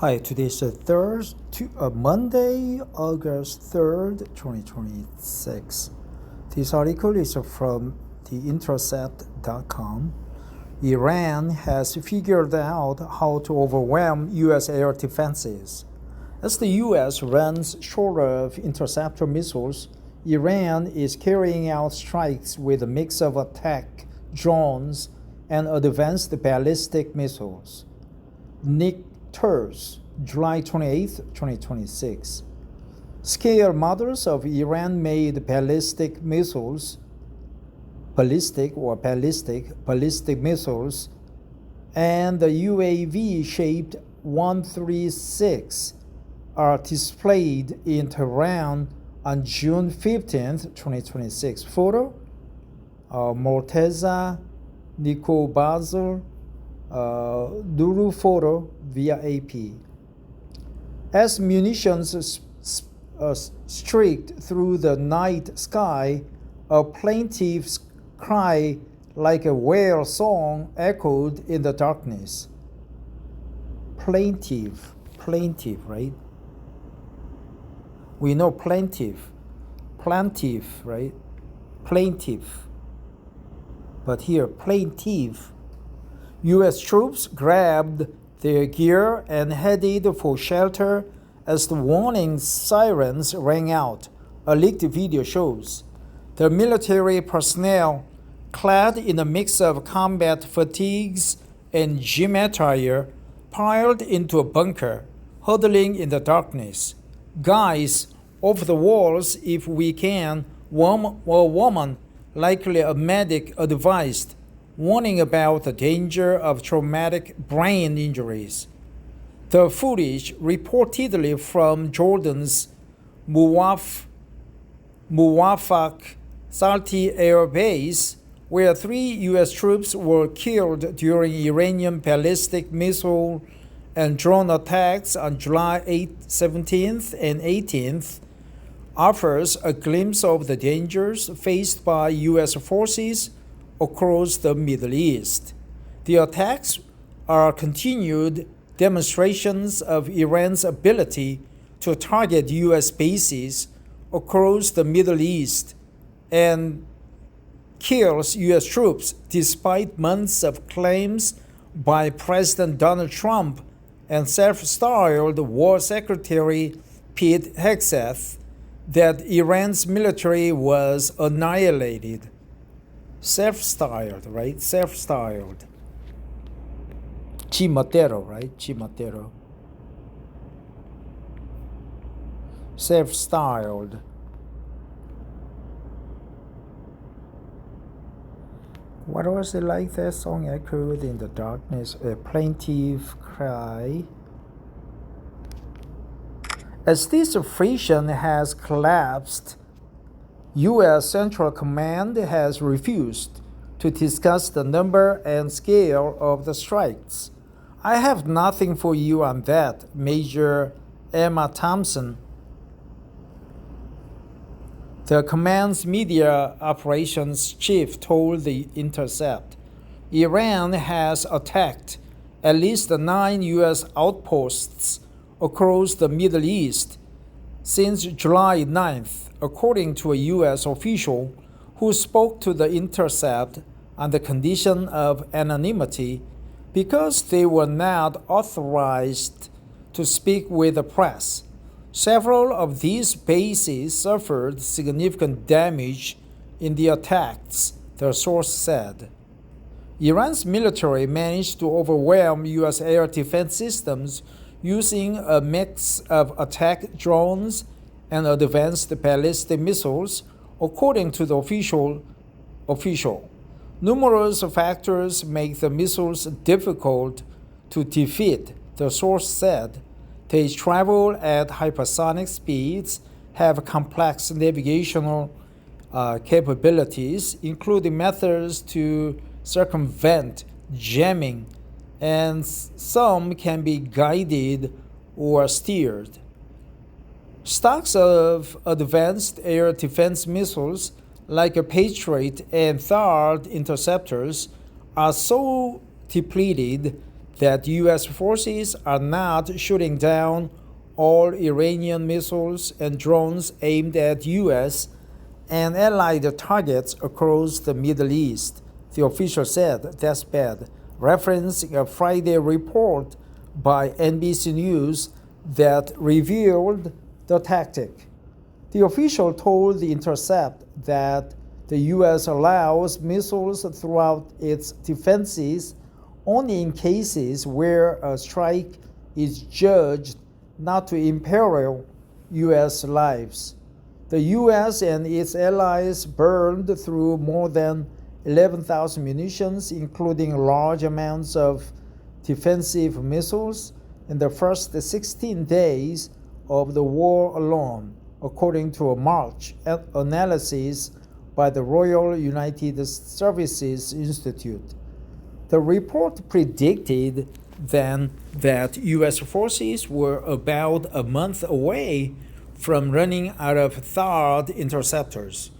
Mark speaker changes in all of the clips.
Speaker 1: Hi, today's Monday, August 3rd, 2026. This article is from theintercept.com. Iran has figured out how to overwhelm U.S. air defenses. As the U.S. runs short of interceptor missiles, Iran is carrying out strikes with a mix of attack drones and advanced ballistic missiles. Nick Turs, July 28, 2026. Scale models of Iran-made ballistic missiles, ballistic missiles, and the UAV-shaped 136 are displayed in Tehran on June 15, 2026. Photo, Morteza Nikobazar, Duru photo via AP. As munitions streaked through the night sky, a plaintive cry like a whale song echoed in the darkness. Plaintive, right? We know plaintive, right? Plaintive. But here, plaintive. U.S. troops grabbed their gear and headed for shelter as the warning sirens rang out, a leaked video shows. The military personnel, clad in a mix of combat fatigues and gym attire, piled into a bunker, huddling in the darkness. Guys, off the walls if we can, a woman, likely a medic, advised, warning about the danger of traumatic brain injuries. The footage, reportedly from Jordan's Muwafaq Salti Air Base, where 3 U.S. troops were killed during Iranian ballistic missile and drone attacks on July 17th and 18th, offers a glimpse of the dangers faced by U.S. forces across the Middle East. The attacks are continued demonstrations of Iran's ability to target U.S. bases across the Middle East and kills U.S. troops despite months of claims by President Donald Trump and self-styled War Secretary Pete Hegseth that Iran's military was annihilated. Self-styled, right? Self-styled. Cimatero, right? Cimatero. Self-styled. What was it like that song echoed in the darkness? A plaintive cry. As this friction has collapsed, U.S. Central Command has refused to discuss the number and scale of the strikes. I have nothing for you on that, Major Emma Thompson, the command's media operations chief, told The Intercept. Iran has attacked at least 9 U.S. outposts across the Middle East since July 9th, according to a U.S. official who spoke to The Intercept on the condition of anonymity because they were not authorized to speak with the press. Several of these bases suffered significant damage in the attacks, the source said. Iran's military managed to overwhelm U.S. air defense systems using a mix of attack drones and advanced ballistic missiles, according to the official. Numerous factors make the missiles difficult to defeat, the source said. They travel at hypersonic speeds, have complex navigational capabilities, including methods to circumvent jamming, and some can be guided or steered. Stocks of advanced air defense missiles like a Patriot and THAAD interceptors are so depleted that U.S. forces are not shooting down all Iranian missiles and drones aimed at U.S. and allied targets across the Middle East. The official said that's bad, referencing a Friday report by NBC News that revealed the tactic. The official told The Intercept that the U.S. allows missiles throughout its defenses only in cases where a strike is judged not to imperil U.S. lives. The U.S. and its allies burned through more than 11,000 munitions, including large amounts of defensive missiles, in the first 16 days of the war alone, according to a March analysis by the Royal United Services Institute. The report predicted then that U.S. forces were about a month away from running out of THAAD interceptors.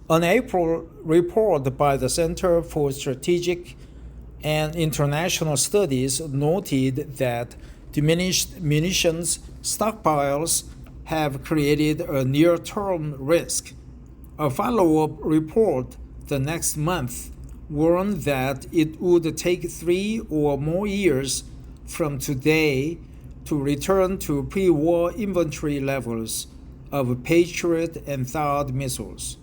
Speaker 1: An April report by the Center for Strategic and International Studies noted that diminished munitions stockpiles have created a near-term risk. A follow-up report the next month warned that it would take 3 or more years from today to return to pre-war inventory levels of Patriot and THAAD missiles.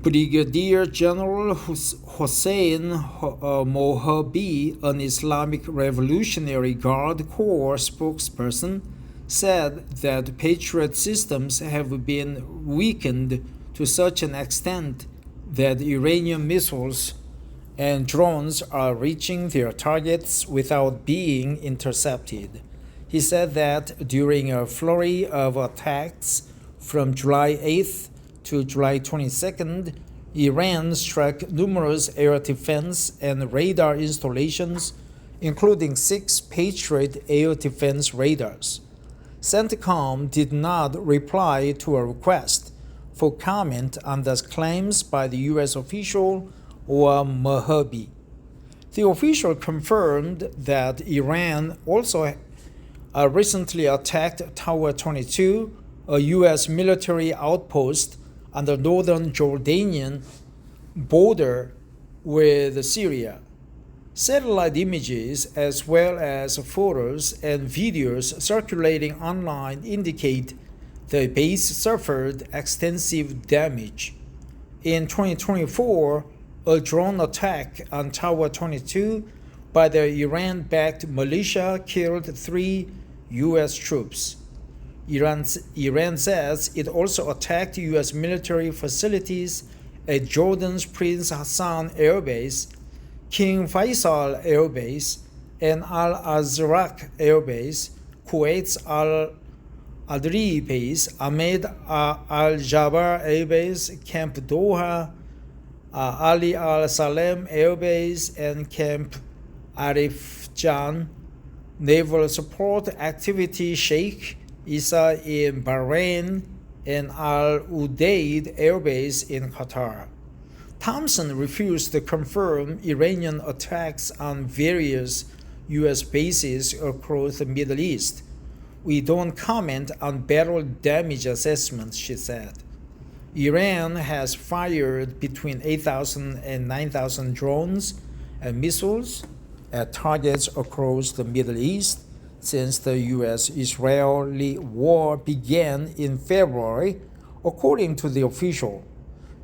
Speaker 1: Brigadier General Hossein Mohabi, an Islamic Revolutionary Guard Corps spokesperson, said that Patriot systems have been weakened to such an extent that Iranian missiles and drones are reaching their targets without being intercepted. He said that during a flurry of attacks from July 8th to July 22nd, Iran struck numerous air defense and radar installations, including 6 Patriot air defense radars. CENTCOM did not reply to a request for comment on the claims by the U.S. official or Mohabi. The official confirmed that Iran also recently attacked Tower 22, a U.S. military outpost on the northern Jordanian border with Syria. Satellite images as well as photos and videos circulating online indicate the base suffered extensive damage. In 2024, a drone attack on Tower 22 by the Iran-backed militia killed 3 U.S. troops. Iran says it also attacked U.S. military facilities at Jordan's Prince Hassan Air Base, King Faisal Air Base, and Al-Azraq Air Base, Kuwait's Al-Adri Base, Ahmed Al-Jabar Air Base, Camp Doha, Ali Al-Salem Air Base, and Camp Arif Jan, Naval Support Activity Sheikh Isa in Bahrain, and Al-Udeid Air Base in Qatar. Thompson refused to confirm Iranian attacks on various U.S. bases across the Middle East. We don't comment on battle damage assessments, she said. Iran has fired between 8,000 and 9,000 drones and missiles at targets across the Middle East since the U.S.-Israeli war began in February, according to the official.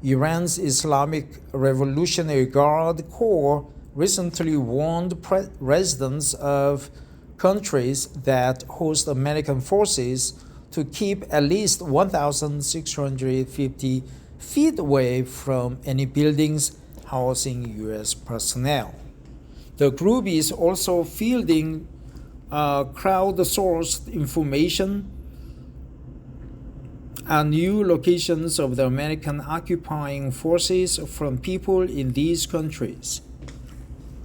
Speaker 1: Iran's Islamic Revolutionary Guard Corps recently warned residents of countries that host American forces to keep at least 1,650 feet away from any buildings housing U.S. personnel. The group is also fielding crowdsourced information on new locations of the American occupying forces from people in these countries.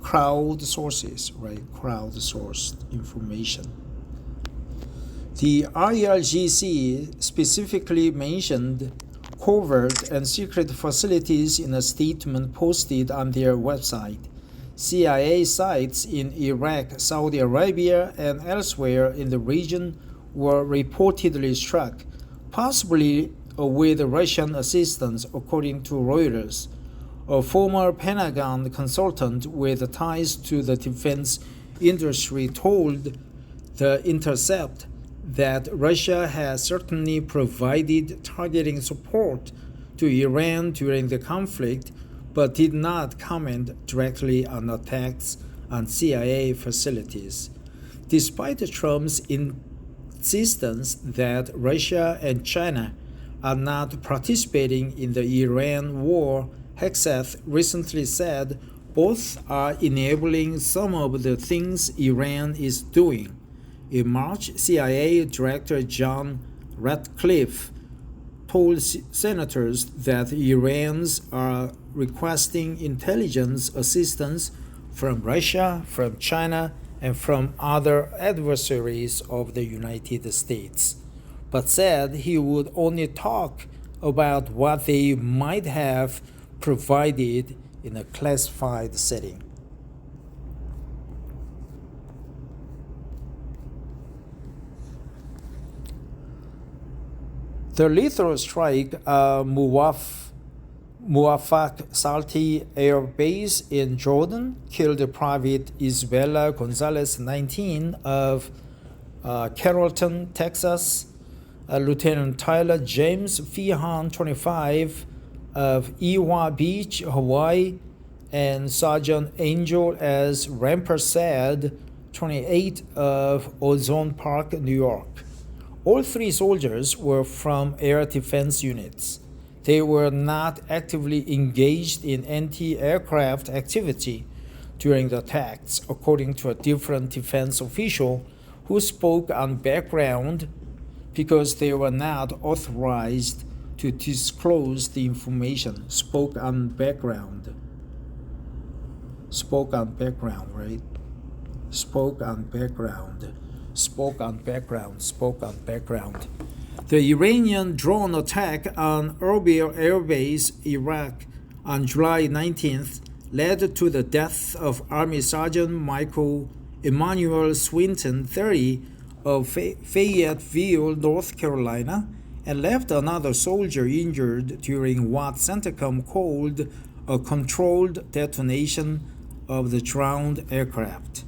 Speaker 1: Crowdsourced information. The IRGC specifically mentioned covert and secret facilities in a statement posted on their website. CIA sites in Iraq, Saudi Arabia, and elsewhere in the region were reportedly struck, possibly with Russian assistance, according to Reuters. A former Pentagon consultant with ties to the defense industry told The Intercept that Russia has certainly provided targeting support to Iran during the conflict, but did not comment directly on attacks on CIA facilities. Despite Trump's insistence that Russia and China are not participating in the Iran war, Hegseth recently said both are enabling some of the things Iran is doing. In March, CIA Director John Ratcliffe told senators that Iranians are requesting intelligence assistance from Russia, from China, and from other adversaries of the United States, but said he would only talk about what they might have provided in a classified setting. The lethal strike at Muwafaq Salti Air Base in Jordan killed Private Isabella Gonzalez, 19, of Carrollton, Texas, Lieutenant Tyler James Feehan, 25, of Ewa Beach, Hawaii, and Sergeant Angel S. Rampersad, 28, of Ozone Park, New York. All three soldiers were from air defense units. They were not actively engaged in anti-aircraft activity during the attacks, according to a different defense official who spoke on background because they were not authorized to disclose the information. Spoke on background, right? Spoke on background. The Iranian drone attack on Erbil Air Base, Iraq, on July 19th led to the death of Army Sergeant Michael Emmanuel Swinton, 30, of Fayetteville, North Carolina, and left another soldier injured during what CENTCOM called a controlled detonation of the drowned aircraft.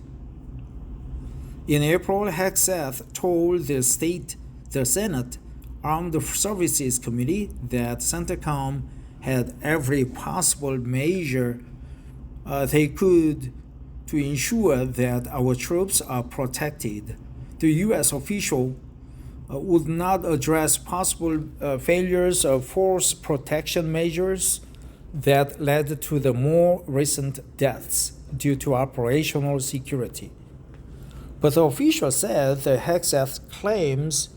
Speaker 1: In April, Hegseth told the Senate Armed Services Committee that CENTCOM had every possible measure they could to ensure that our troops are protected. The U.S. official would not address possible failures of force protection measures that led to the more recent deaths due to operational security. But the official said the Hegseth claims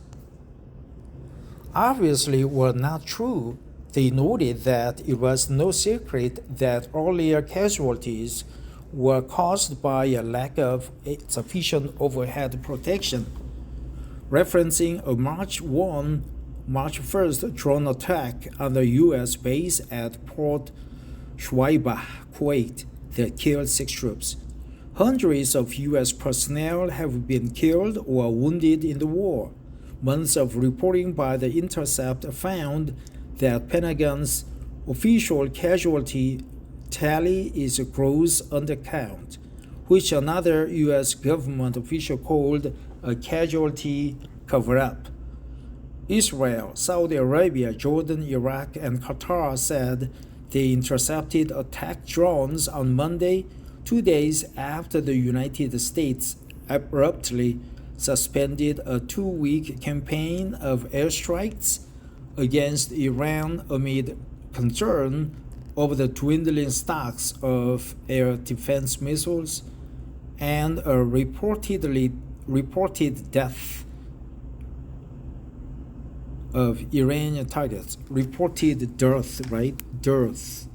Speaker 1: obviously were not true. They noted that it was no secret that earlier casualties were caused by a lack of sufficient overhead protection, referencing a March 1st drone attack on the U.S. base at Port Shuaibah, Kuwait, that killed 6 troops. Hundreds of U.S. personnel have been killed or wounded in the war. Months of reporting by The Intercept found that Pentagon's official casualty tally is a gross undercount, which another U.S. government official called a casualty cover-up. Israel, Saudi Arabia, Jordan, Iraq, and Qatar said they intercepted attack drones on Monday, 2 days after the United States abruptly suspended a 2-week campaign of airstrikes against Iran amid concern over the dwindling stocks of air defense missiles and a reported death of Iranian targets. Reported death, right? Death.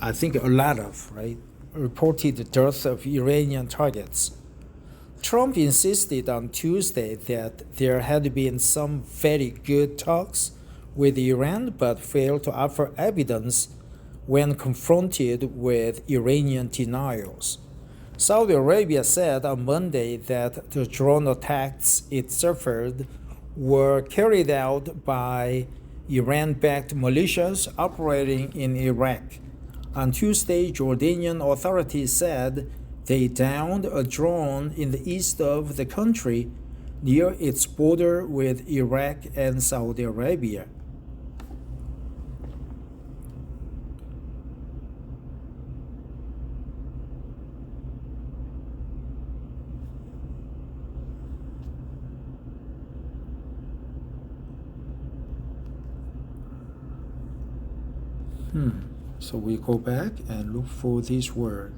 Speaker 1: I think a lot of, right? Reported death of Iranian targets. Trump insisted on Tuesday that there had been some very good talks with Iran but failed to offer evidence when confronted with Iranian denials. Saudi Arabia said on Monday that the drone attacks it suffered were carried out by Iran-backed militias operating in Iraq. On Tuesday, Jordanian authorities said they downed a drone in the east of the country near its border with Iraq and Saudi Arabia. So we go back and look for this word.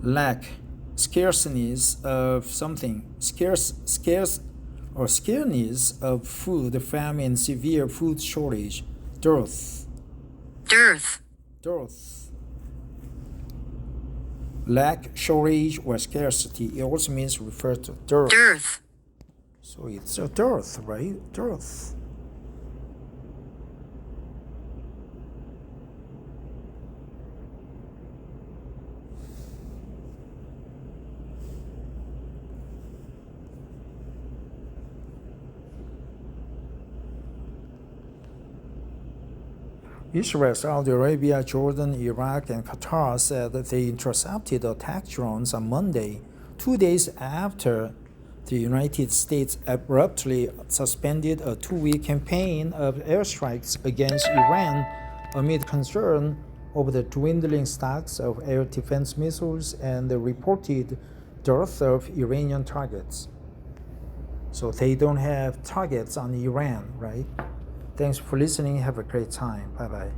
Speaker 1: Lack, scarceness of something, scarce or scarceness of food, famine, severe food shortage, dearth. Lack, shortage, or scarcity. It also means refer to dearth. So it's a dearth, right? Dearth. Israel, Saudi Arabia, Jordan, Iraq, and Qatar said that they intercepted attack drones on Monday, 2 days after the United States abruptly suspended a 2-week campaign of airstrikes against Iran amid concern over the dwindling stocks of air defense missiles and the reported dearth of Iranian targets. So they don't have targets on Iran, right? Thanks for listening. Have a great time. Bye-bye.